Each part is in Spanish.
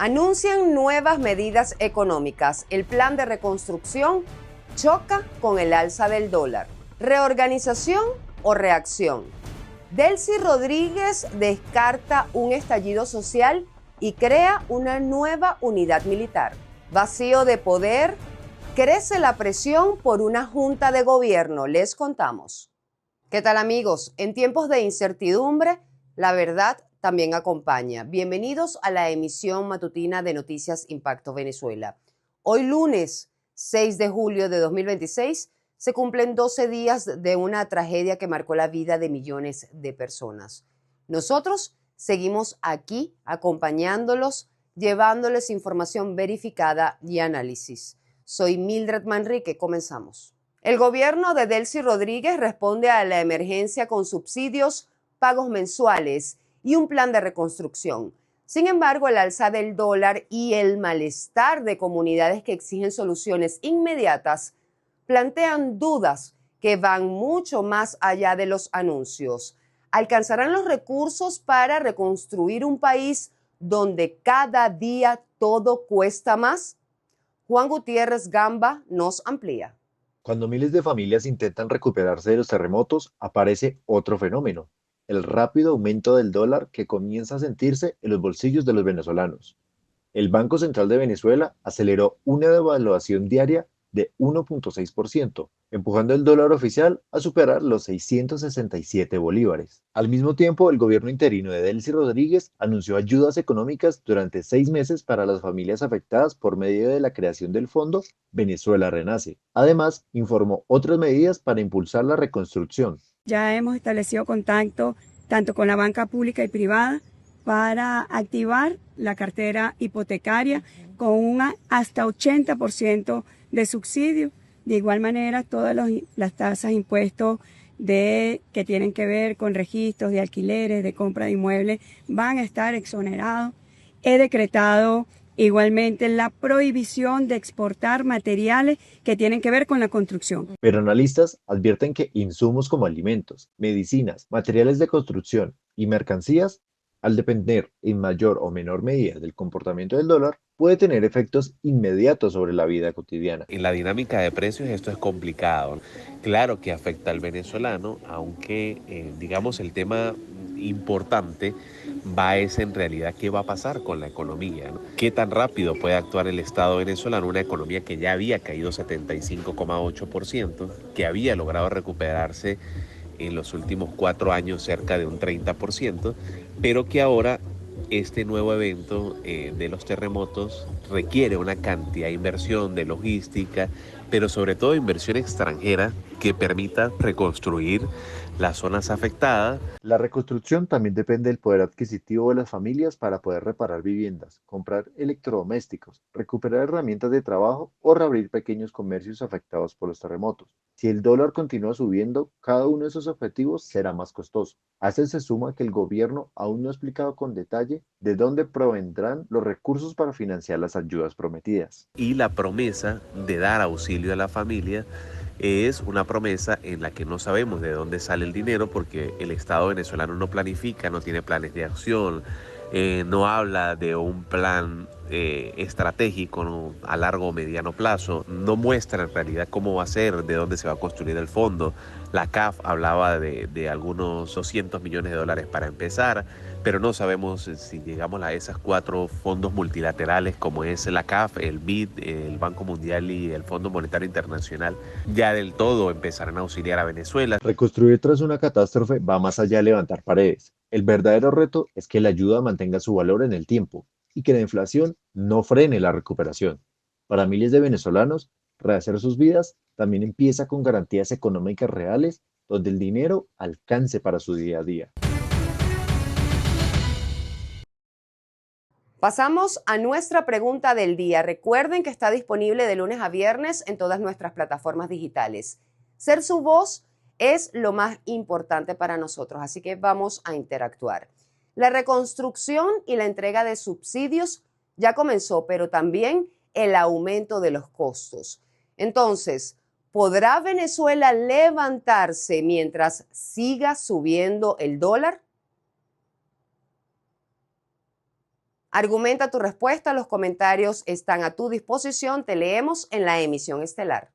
Anuncian nuevas medidas económicas. El plan de reconstrucción choca con el alza del dólar. ¿Reorganización o reacción? Delcy Rodríguez descarta un estallido social y crea una nueva unidad militar. Vacío de poder. Crece la presión por una junta de gobierno. Les contamos. ¿Qué tal, amigos? En tiempos de incertidumbre, la verdad también acompaña. Bienvenidos a la emisión matutina de Noticias Impacto Venezuela. Hoy lunes 6 de julio de 2026 se cumplen 12 días de una tragedia que marcó la vida de millones de personas. Nosotros seguimos aquí acompañándolos, llevándoles información verificada y análisis. Soy Mildred Manrique, comenzamos. El gobierno de Delcy Rodríguez responde a la emergencia con subsidios, pagos mensuales y un plan de reconstrucción. Sin embargo, el alza del dólar y el malestar de comunidades que exigen soluciones inmediatas plantean dudas que van mucho más allá de los anuncios. ¿Alcanzarán los recursos para reconstruir un país donde cada día todo cuesta más? Juan Gutiérrez Gamba nos amplía. Cuando miles de familias intentan recuperarse de los terremotos, aparece otro fenómeno, el rápido aumento del dólar que comienza a sentirse en los bolsillos de los venezolanos. El Banco Central de Venezuela aceleró una devaluación diaria de 1,6%, empujando el dólar oficial a superar los 667 bolívares. Al mismo tiempo, el gobierno interino de Delcy Rodríguez anunció ayudas económicas durante 6 meses para las familias afectadas por medio de la creación del fondo Venezuela Renace. Además, informó otras medidas para impulsar la reconstrucción. Ya hemos establecido contacto tanto con la banca pública y privada para activar la cartera hipotecaria con un hasta 80% de subsidio. De igual manera, todas las tasas, impuestos que tienen que ver con registros de alquileres, de compra de inmuebles, van a estar exonerados. He decretado igualmente la prohibición de exportar materiales que tienen que ver con la construcción. Pero analistas advierten que insumos como alimentos, medicinas, materiales de construcción y mercancías, al depender en mayor o menor medida del comportamiento del dólar, puede tener efectos inmediatos sobre la vida cotidiana. En la dinámica de precios esto es complicado. Claro que afecta al venezolano, aunque digamos el tema importante es en realidad qué va a pasar con la economía, ¿no? Qué tan rápido puede actuar el Estado venezolano, una economía que ya había caído 75,8%, que había logrado recuperarse en los últimos 4 años cerca de un 30%, pero que ahora este nuevo evento de los terremotos requiere una cantidad de inversión, de logística, pero sobre todo inversión extranjera que permita reconstruir las zonas afectadas. La reconstrucción también depende del poder adquisitivo de las familias para poder reparar viviendas, comprar electrodomésticos, recuperar herramientas de trabajo o reabrir pequeños comercios afectados por los terremotos. Si el dólar continúa subiendo, cada uno de esos objetivos será más costoso. A eso se suma que el gobierno aún no ha explicado con detalle de dónde provendrán los recursos para financiar las ayudas prometidas. Y la promesa de dar auxilio a la familia es una promesa en la que no sabemos de dónde sale el dinero porque el Estado venezolano no planifica, no tiene planes de acción, no habla de un plan estratégico, ¿no?, a largo o mediano plazo, no muestra en realidad cómo va a ser, de dónde se va a construir el fondo. La CAF hablaba de algunos 200 millones de dólares para empezar, pero no sabemos si llegamos a esos 4 fondos multilaterales como es la CAF, el BID, el Banco Mundial y el Fondo Monetario Internacional, ya del todo empezarán a auxiliar a Venezuela. Reconstruir tras una catástrofe va más allá de levantar paredes. El verdadero reto es que la ayuda mantenga su valor en el tiempo y que la inflación no frene la recuperación. Para miles de venezolanos, rehacer sus vidas también empieza con garantías económicas reales donde el dinero alcance para su día a día. Pasamos a nuestra pregunta del día. Recuerden que está disponible de lunes a viernes en todas nuestras plataformas digitales. Ser su voz es lo más importante para nosotros, así que vamos a interactuar. La reconstrucción y la entrega de subsidios ya comenzó, pero también el aumento de los costos. Entonces, ¿podrá Venezuela levantarse mientras siga subiendo el dólar? Argumenta tu respuesta, los comentarios están a tu disposición, te leemos en la emisión estelar.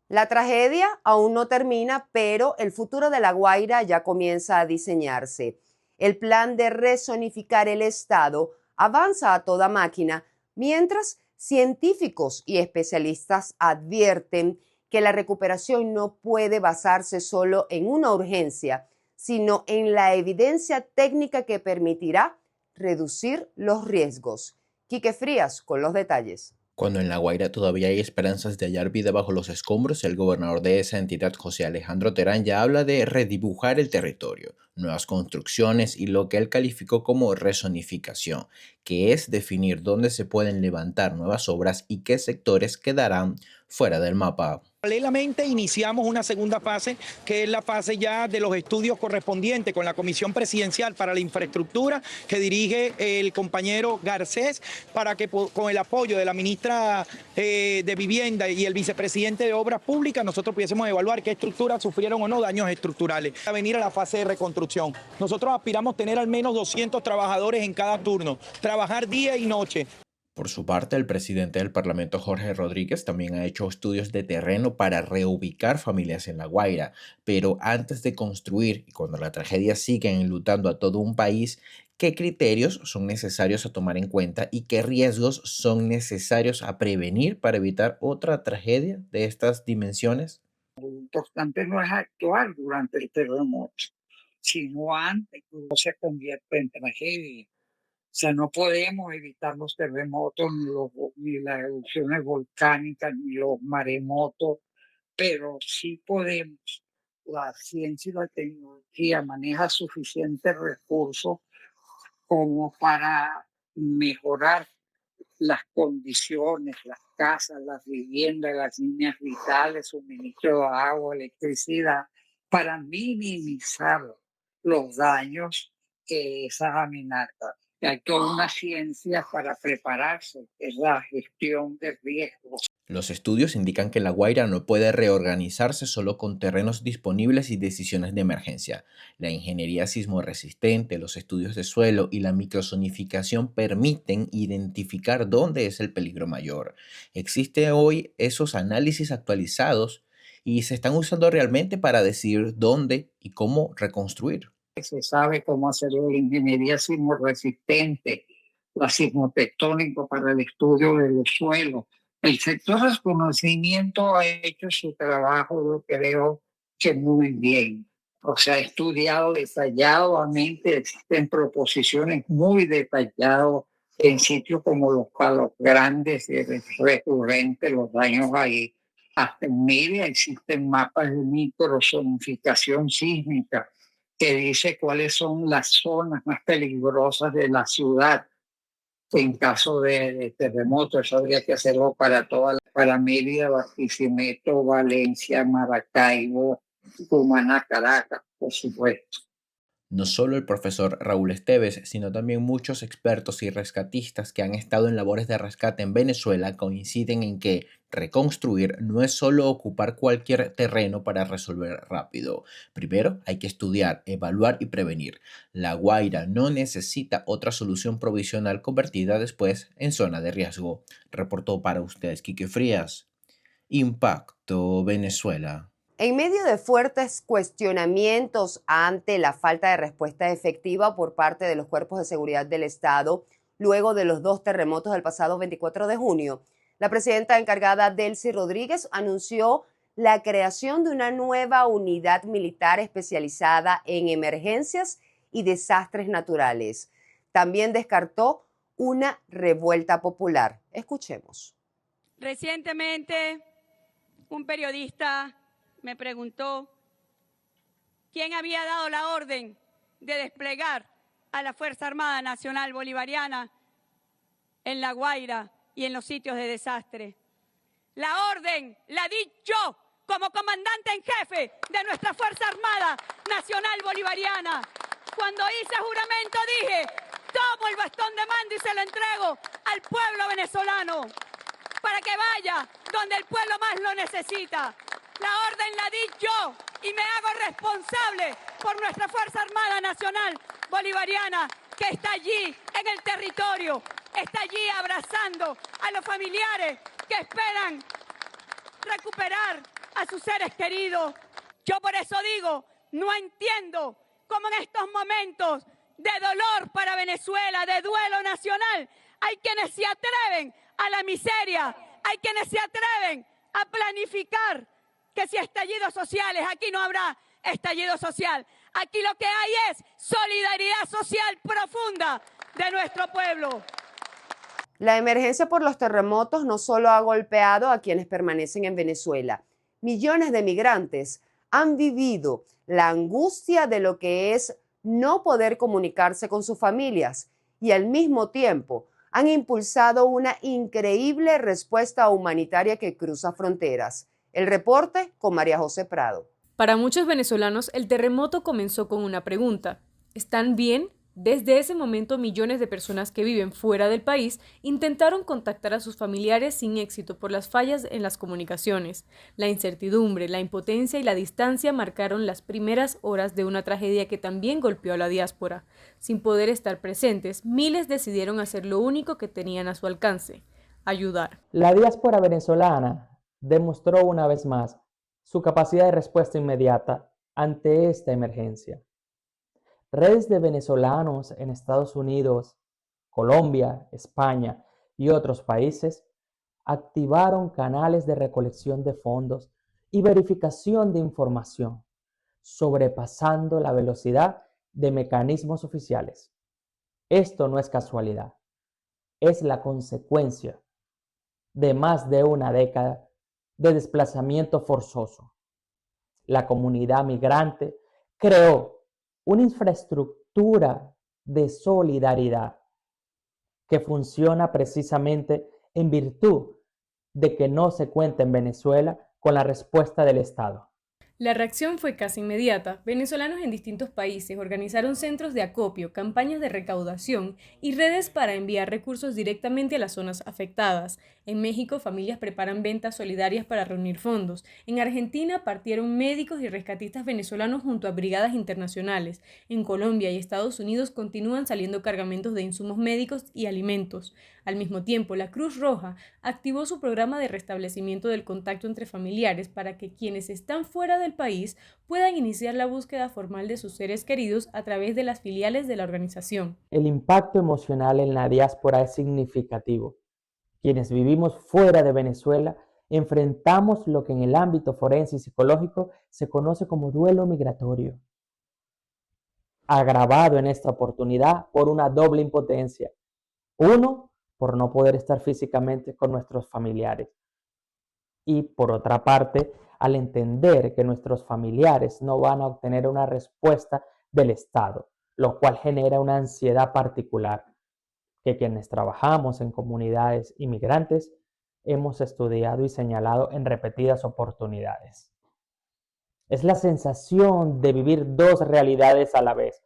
La tragedia aún no termina, pero el futuro de La Guaira ya comienza a diseñarse. El plan de rezonificar el estado avanza a toda máquina, mientras científicos y especialistas advierten que la recuperación no puede basarse solo en una urgencia, sino en la evidencia técnica que permitirá reducir los riesgos. Quique Frías con los detalles. Cuando en La Guaira todavía hay esperanzas de hallar vida bajo los escombros, el gobernador de esa entidad, José Alejandro Terán, ya habla de redibujar el territorio, nuevas construcciones y lo que él calificó como rezonificación, que es definir dónde se pueden levantar nuevas obras y qué sectores quedarán fuera del mapa. Paralelamente iniciamos una segunda fase, que es la fase ya de los estudios correspondientes con la Comisión Presidencial para la Infraestructura, que dirige el compañero Garcés, para que con el apoyo de la ministra de Vivienda y el vicepresidente de Obras Públicas, nosotros pudiésemos evaluar qué estructuras sufrieron o no daños estructurales. A venir a la fase de reconstrucción. Nosotros aspiramos a tener al menos 200 trabajadores en cada turno, trabajar día y noche. Por su parte, el presidente del Parlamento, Jorge Rodríguez, también ha hecho estudios de terreno para reubicar familias en La Guaira. Pero antes de construir y cuando la tragedia sigue enlutando a todo un país, ¿qué criterios son necesarios a tomar en cuenta y qué riesgos son necesarios a prevenir para evitar otra tragedia de estas dimensiones? Lo importante no es actuar durante el terremoto, sino antes, que no se convierta en tragedia. O sea, no podemos evitar los terremotos, ni las erupciones volcánicas, ni los maremotos, pero sí podemos. La ciencia y la tecnología maneja suficientes recursos como para mejorar las condiciones, las casas, las viviendas, las líneas vitales, suministro de agua, electricidad, para minimizar los daños que esas amenazas. Hay toda una ciencia para prepararse, que es la gestión de riesgos. Los estudios indican que La Guaira no puede reorganizarse solo con terrenos disponibles y decisiones de emergencia. La ingeniería sismorresistente, los estudios de suelo y la microzonificación permiten identificar dónde es el peligro mayor. Existen hoy esos análisis actualizados y se están usando realmente para decidir dónde y cómo reconstruir. Se sabe cómo hacer la ingeniería sismorresistente, la sismotectónica para el estudio de los suelos. El sector de conocimiento ha hecho su trabajo, yo creo que muy bien. O sea, ha estudiado detalladamente, existen proposiciones muy detalladas en sitios como los Palos Grandes, recurrentes, los daños ahí. Hasta en Mérida existen mapas de microzonificación sísmica que dice cuáles son las zonas más peligrosas de la ciudad en caso de terremoto. Eso habría que hacerlo para Mérida, Barquisimeto, Valencia, Maracaibo, Cumaná, Caracas, por supuesto. No solo el profesor Raúl Esteves, sino también muchos expertos y rescatistas que han estado en labores de rescate en Venezuela coinciden en que reconstruir no es solo ocupar cualquier terreno para resolver rápido. Primero hay que estudiar, evaluar y prevenir. La Guaira no necesita otra solución provisional convertida después en zona de riesgo. Reportó para ustedes Quique Frías. Impacto Venezuela. En medio de fuertes cuestionamientos ante la falta de respuesta efectiva por parte de los cuerpos de seguridad del Estado, luego de los 2 terremotos del pasado 24 de junio, la presidenta encargada Delcy Rodríguez anunció la creación de una nueva unidad militar especializada en emergencias y desastres naturales. También descartó una revuelta popular. Escuchemos. Recientemente, un periodista me preguntó quién había dado la orden de desplegar a la Fuerza Armada Nacional Bolivariana en La Guaira y en los sitios de desastre. La orden la di yo como comandante en jefe de nuestra Fuerza Armada Nacional Bolivariana. Cuando hice juramento dije, tomo el bastón de mando y se lo entrego al pueblo venezolano para que vaya donde el pueblo más lo necesita. La orden la di yo y me hago responsable por nuestra Fuerza Armada Nacional Bolivariana que está allí en el territorio, está allí abrazando a los familiares que esperan recuperar a sus seres queridos. Yo por eso digo, no entiendo cómo en estos momentos de dolor para Venezuela, de duelo nacional, hay quienes se atreven a la miseria, hay quienes se atreven a planificar que si estallidos sociales, aquí no habrá estallido social. Aquí lo que hay es solidaridad social profunda de nuestro pueblo. La emergencia por los terremotos no solo ha golpeado a quienes permanecen en Venezuela. Millones de migrantes han vivido la angustia de lo que es no poder comunicarse con sus familias y al mismo tiempo han impulsado una increíble respuesta humanitaria que cruza fronteras. El reporte con María José Prado. Para muchos venezolanos, el terremoto comenzó con una pregunta: ¿están bien? Desde ese momento, millones de personas que viven fuera del país intentaron contactar a sus familiares sin éxito por las fallas en las comunicaciones. La incertidumbre, la impotencia y la distancia marcaron las primeras horas de una tragedia que también golpeó a la diáspora. Sin poder estar presentes, miles decidieron hacer lo único que tenían a su alcance: ayudar. La diáspora venezolana demostró una vez más su capacidad de respuesta inmediata ante esta emergencia. Redes de venezolanos en Estados Unidos, Colombia, España y otros países activaron canales de recolección de fondos y verificación de información, sobrepasando la velocidad de mecanismos oficiales. Esto no es casualidad, es la consecuencia de más de una década de desplazamiento forzoso. La comunidad migrante creó una infraestructura de solidaridad que funciona precisamente en virtud de que no se cuenta en Venezuela con la respuesta del Estado. La reacción fue casi inmediata. Venezolanos en distintos países organizaron centros de acopio, campañas de recaudación y redes para enviar recursos directamente a las zonas afectadas. En México, familias preparan ventas solidarias para reunir fondos. En Argentina, partieron médicos y rescatistas venezolanos junto a brigadas internacionales. En Colombia y Estados Unidos continúan saliendo cargamentos de insumos médicos y alimentos. Al mismo tiempo, la Cruz Roja activó su programa de restablecimiento del contacto entre familiares para que quienes están fuera del país puedan iniciar la búsqueda formal de sus seres queridos a través de las filiales de la organización. El impacto emocional en la diáspora es significativo. Quienes vivimos fuera de Venezuela enfrentamos lo que en el ámbito forense y psicológico se conoce como duelo migratorio, agravado en esta oportunidad por una doble impotencia. Uno, por no poder estar físicamente con nuestros familiares. Y por otra parte, al entender que nuestros familiares no van a obtener una respuesta del Estado, lo cual genera una ansiedad particular que quienes trabajamos en comunidades inmigrantes hemos estudiado y señalado en repetidas oportunidades. Es la sensación de vivir dos realidades a la vez: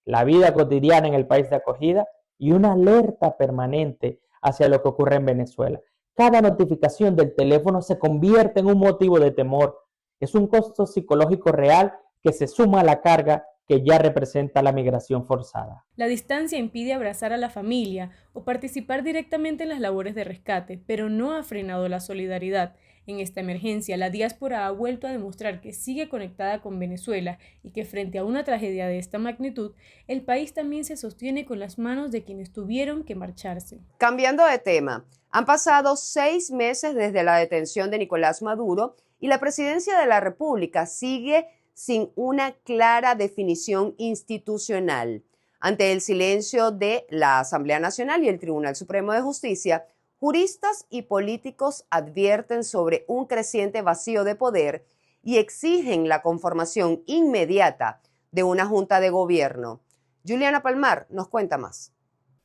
la vida cotidiana en el país de acogida y una alerta permanente hacia lo que ocurre en Venezuela. Cada notificación del teléfono se convierte en un motivo de temor. Es un costo psicológico real que se suma a la carga que ya representa la migración forzada. La distancia impide abrazar a la familia o participar directamente en las labores de rescate, pero no ha frenado la solidaridad. En esta emergencia, la diáspora ha vuelto a demostrar que sigue conectada con Venezuela y que frente a una tragedia de esta magnitud, el país también se sostiene con las manos de quienes tuvieron que marcharse. Cambiando de tema, han pasado 6 meses desde la detención de Nicolás Maduro y la presidencia de la República sigue sin una clara definición institucional. Ante el silencio de la Asamblea Nacional y el Tribunal Supremo de Justicia, juristas y políticos advierten sobre un creciente vacío de poder y exigen la conformación inmediata de una junta de gobierno. Juliana Palmar nos cuenta más.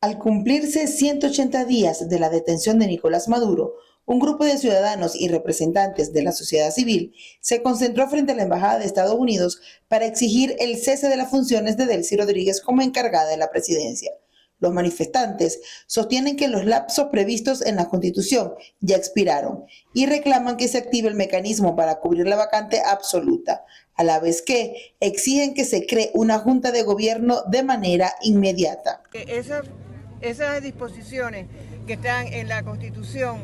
Al cumplirse 180 días de la detención de Nicolás Maduro, un grupo de ciudadanos y representantes de la sociedad civil se concentró frente a la Embajada de Estados Unidos para exigir el cese de las funciones de Delcy Rodríguez como encargada de la presidencia. Los manifestantes sostienen que los lapsos previstos en la Constitución ya expiraron y reclaman que se active el mecanismo para cubrir la vacante absoluta, a la vez que exigen que se cree una junta de gobierno de manera inmediata. Esa esas disposiciones que están en la Constitución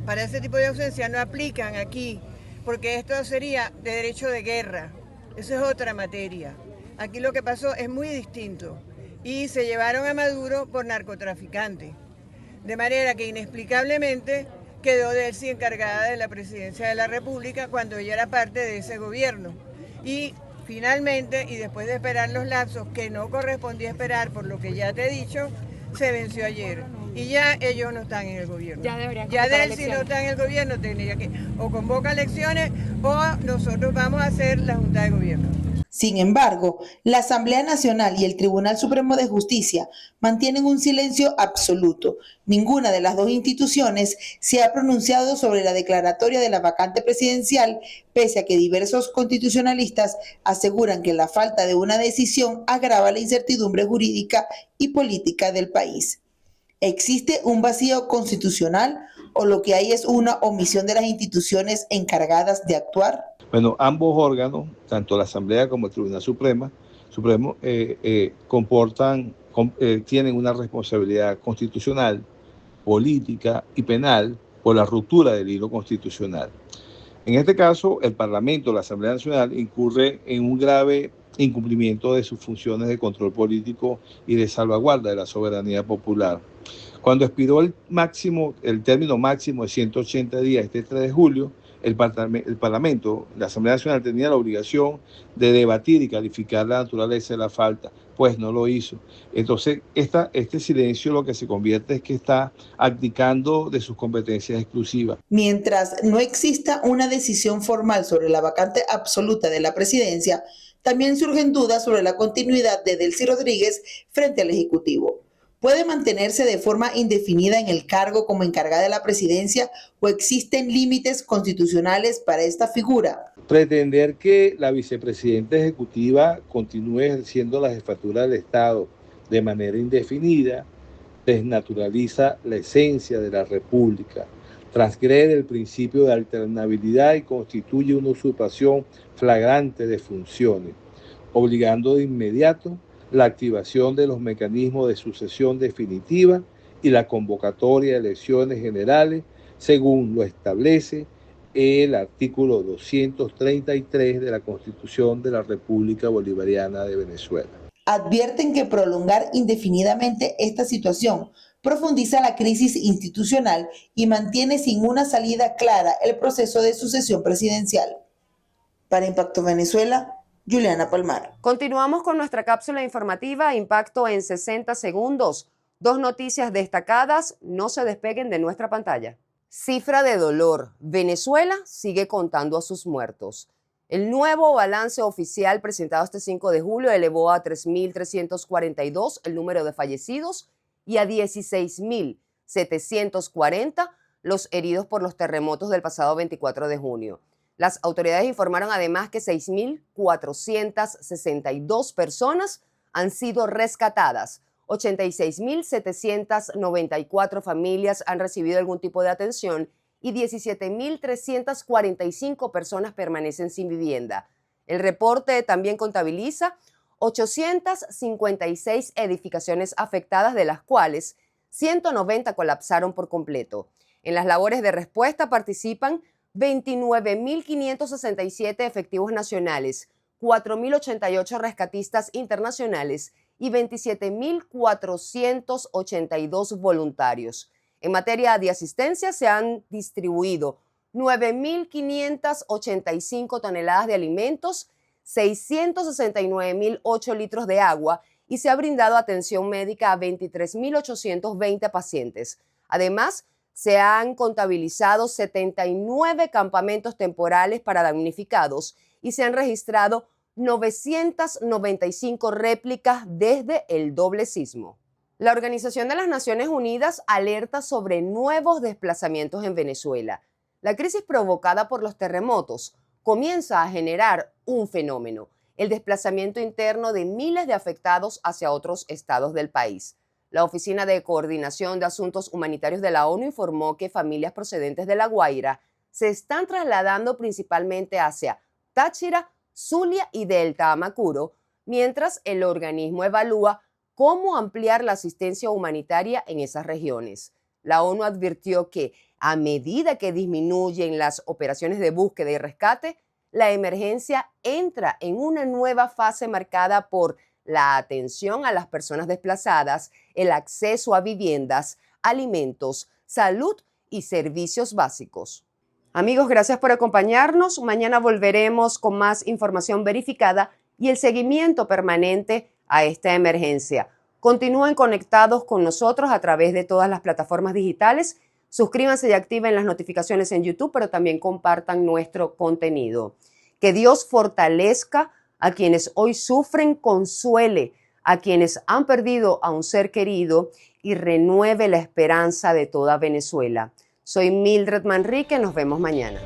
para ese tipo de ausencia no aplican aquí, porque esto sería de derecho de guerra. Eso es otra materia. Aquí lo que pasó es muy distinto y se llevaron a Maduro por narcotraficante. De manera que inexplicablemente quedó Delcy encargada de la presidencia de la República cuando ella era parte de ese gobierno. Y finalmente, y después de esperar los lapsos que no correspondía esperar por lo que ya te he dicho, se venció ayer. Y ya ellos no están en el gobierno. Ya Delcy no está en el gobierno, tendría que o convoca elecciones o nosotros vamos a hacer la Junta de Gobierno. Sin embargo, la Asamblea Nacional y el Tribunal Supremo de Justicia mantienen un silencio absoluto. Ninguna de las dos instituciones se ha pronunciado sobre la declaratoria de la vacante presidencial, pese a que diversos constitucionalistas aseguran que la falta de una decisión agrava la incertidumbre jurídica y política del país. ¿Existe un vacío constitucional o lo que hay es una omisión de las instituciones encargadas de actuar? Bueno, ambos órganos, tanto la Asamblea como el Tribunal Supremo, tienen una responsabilidad constitucional, política y penal por la ruptura del hilo constitucional. En este caso, el Parlamento, la Asamblea Nacional, incurre en un grave incumplimiento de sus funciones de control político y de salvaguarda de la soberanía popular. Cuando expiró el término máximo de 180 días este 3 de julio, el Parlamento, la Asamblea Nacional, tenía la obligación de debatir y calificar la naturaleza de la falta, pues no lo hizo. Entonces, este silencio lo que se convierte es que está abdicando de sus competencias exclusivas. Mientras no exista una decisión formal sobre la vacante absoluta de la presidencia, también surgen dudas sobre la continuidad de Delcy Rodríguez frente al Ejecutivo. ¿Puede mantenerse de forma indefinida en el cargo como encargada de la presidencia o existen límites constitucionales para esta figura? Pretender que la vicepresidenta ejecutiva continúe ejerciendo la jefatura del Estado de manera indefinida desnaturaliza la esencia de la República, transgrede el principio de alternabilidad y constituye una usurpación flagrante de funciones, obligando de inmediato la activación de los mecanismos de sucesión definitiva y la convocatoria de elecciones generales, según lo establece el artículo 233 de la Constitución de la República Bolivariana de Venezuela. Advierten que prolongar indefinidamente esta situación profundiza la crisis institucional y mantiene sin una salida clara el proceso de sucesión presidencial. Para Impacto Venezuela, Juliana Palmar. Continuamos con nuestra cápsula informativa Impacto en 60 segundos. Dos noticias destacadas, no se despeguen de nuestra pantalla. Cifra de dolor. Venezuela sigue contando a sus muertos. El nuevo balance oficial presentado este 5 de julio elevó a 3.342 el número de fallecidos y a 16.740 los heridos por los terremotos del pasado 24 de junio. Las autoridades informaron además que 6.462 personas han sido rescatadas. 86.794 familias han recibido algún tipo de atención y 17.345 personas permanecen sin vivienda. El reporte también contabiliza 856 edificaciones afectadas, de las cuales 190 colapsaron por completo. En las labores de respuesta participan 29.567 efectivos nacionales, 4.088 rescatistas internacionales y 27.482 voluntarios. En materia de asistencia se han distribuido 9.585 toneladas de alimentos, 669.008 litros de agua y se ha brindado atención médica a 23.820 pacientes. Además, se han contabilizado 79 campamentos temporales para damnificados y se han registrado 995 réplicas desde el doble sismo. La Organización de las Naciones Unidas alerta sobre nuevos desplazamientos en Venezuela. La crisis provocada por los terremotos comienza a generar un fenómeno, el desplazamiento interno de miles de afectados hacia otros estados del país. La Oficina de Coordinación de Asuntos Humanitarios de la ONU informó que familias procedentes de La Guaira se están trasladando principalmente hacia Táchira, Zulia y Delta Amacuro, mientras el organismo evalúa cómo ampliar la asistencia humanitaria en esas regiones. La ONU advirtió que a medida que disminuyen las operaciones de búsqueda y rescate, la emergencia entra en una nueva fase marcada por la atención a las personas desplazadas, el acceso a viviendas, alimentos, salud y servicios básicos. Amigos, gracias por acompañarnos. Mañana volveremos con más información verificada y el seguimiento permanente a esta emergencia. Continúen conectados con nosotros a través de todas las plataformas digitales. Suscríbanse y activen las notificaciones en YouTube, pero también compartan nuestro contenido. Que Dios fortalezca a quienes hoy sufren, consuele a quienes han perdido a un ser querido y renueve la esperanza de toda Venezuela. Soy Mildred Manrique, nos vemos mañana.